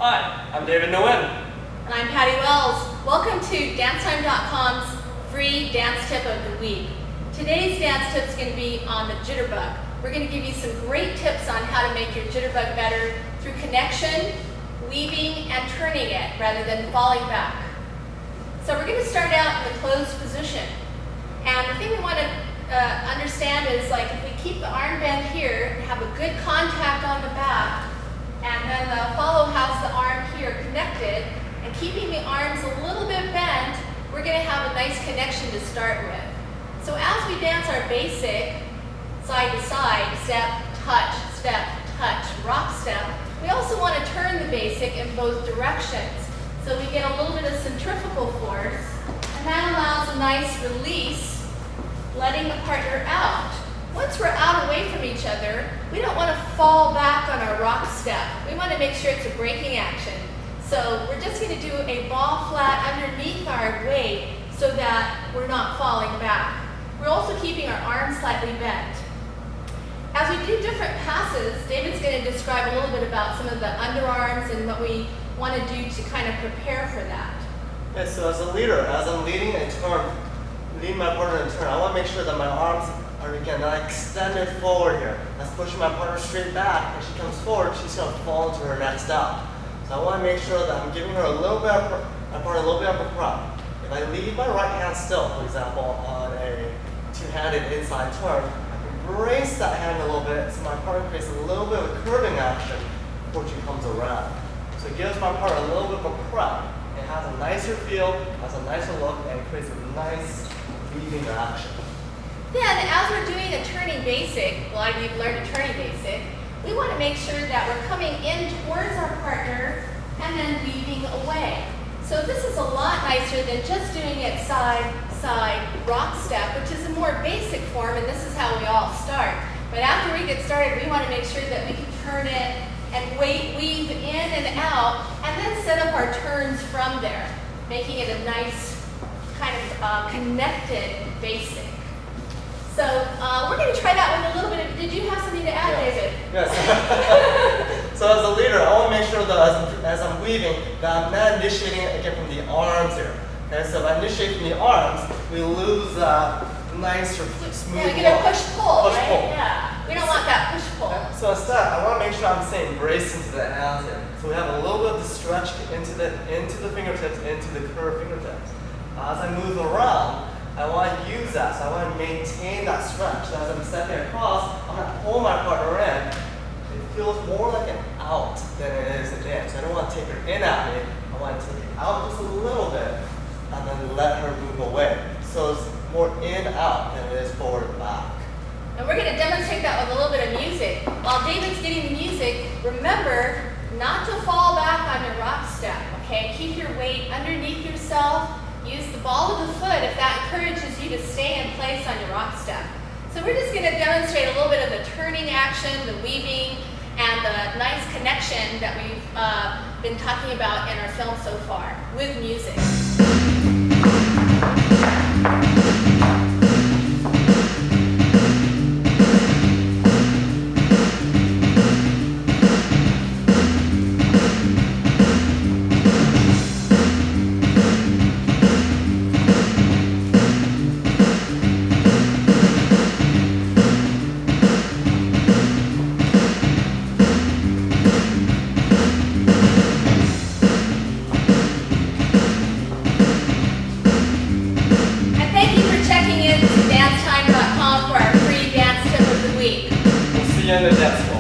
Hi, I'm David Nguyen. And I'm Patty Wells. Welcome to DanceTime.com's free dance tip of the week. Today's dance tip is going to be on the Jitterbug. We're going to give you some great tips on how to make your Jitterbug better through connection, weaving, and turning it rather than falling back. So we're going to start out in the closed position. And the thing we want to understand is, like, if we keep the arm bend here, have a good contact on the back, and then the follow has the arm here connected, and keeping the arms a little bit bent, we're going to have a nice connection to start with. So as we dance our basic side to side, step, touch, rock step, we also want to turn the basic in both directions. So we get a little bit of centrifugal force, and that allows a nice release, letting the partner out. Once we're out away from each other, we don't want to fall back on our rock step. We want to make sure it's a breaking action. So we're just going to do a ball flat underneath our weight so that we're not falling back. We're also keeping our arms slightly bent. As we do different passes, David's going to describe a little bit about some of the underarms and what we want to do to kind of prepare for that. Yeah, so as a leader, as I'm leading a turn, leading my partner in a turn, I want to make sure that my arms are, again, not extended forward here. That's pushing my partner straight back. When she comes forward, she's going to fall into her next step. So I want to make sure that I'm giving her a little bit of, my partner a little bit of a prep. If I leave my right hand still, for example, on a two-handed inside turn, I can brace that hand a little bit so my partner creates a little bit of a curving action before she comes around. So it gives my partner a little bit of a prep. It has a nicer feel, has a nicer look, and creates a nice weaving action. Then, as we're doing a turning basic, well, you've learned a turning basic, we want to make sure that we're coming in towards our partner and then weaving away. So this is a lot nicer than just doing it side, rock step, which is a more basic form, and this is how we all start. But after we get started, we want to make sure that we can turn it and weave in and out, and then set up our turns from there, making it a nice kind of connected basic. So we're going to try that with a little bit of, did you have something to add, David? Yes. So as a leader, I want to make sure that as I'm weaving, that I'm not initiating again from the arms here. Okay, so if I initiate from the arms, we lose nice or smooth. Yeah, we get a push-pull, right? Push-pull. Yeah. We don't want that push-pull. So instead, I want to make sure I'm staying braced into the hands here. So we have a little bit of the stretch into the fingertips, into the curved fingertips. As I move around, I want to use that. So I want to maintain that stretch. So as I'm stepping across, I'm going to pull my partner in. It feels more like an out than it is an in. So I don't want to take her in at me. I want to take her out just a little bit and then let her move away. So it's more in, out than it is forward and back. And we're going to demonstrate that with a little bit of music. While David's getting the music, remember not to fall back on your rock step, okay? Keep your weight underneath yourself. Use the ball of the foot if that encourages you to stay in place on your rock step. So we're just going to demonstrate a little bit of the turning action, the weaving, and the nice connection that we've been talking about in our film so far with music. DanceTime.com for our free dance tip of the week. We'll see you in the dance floor.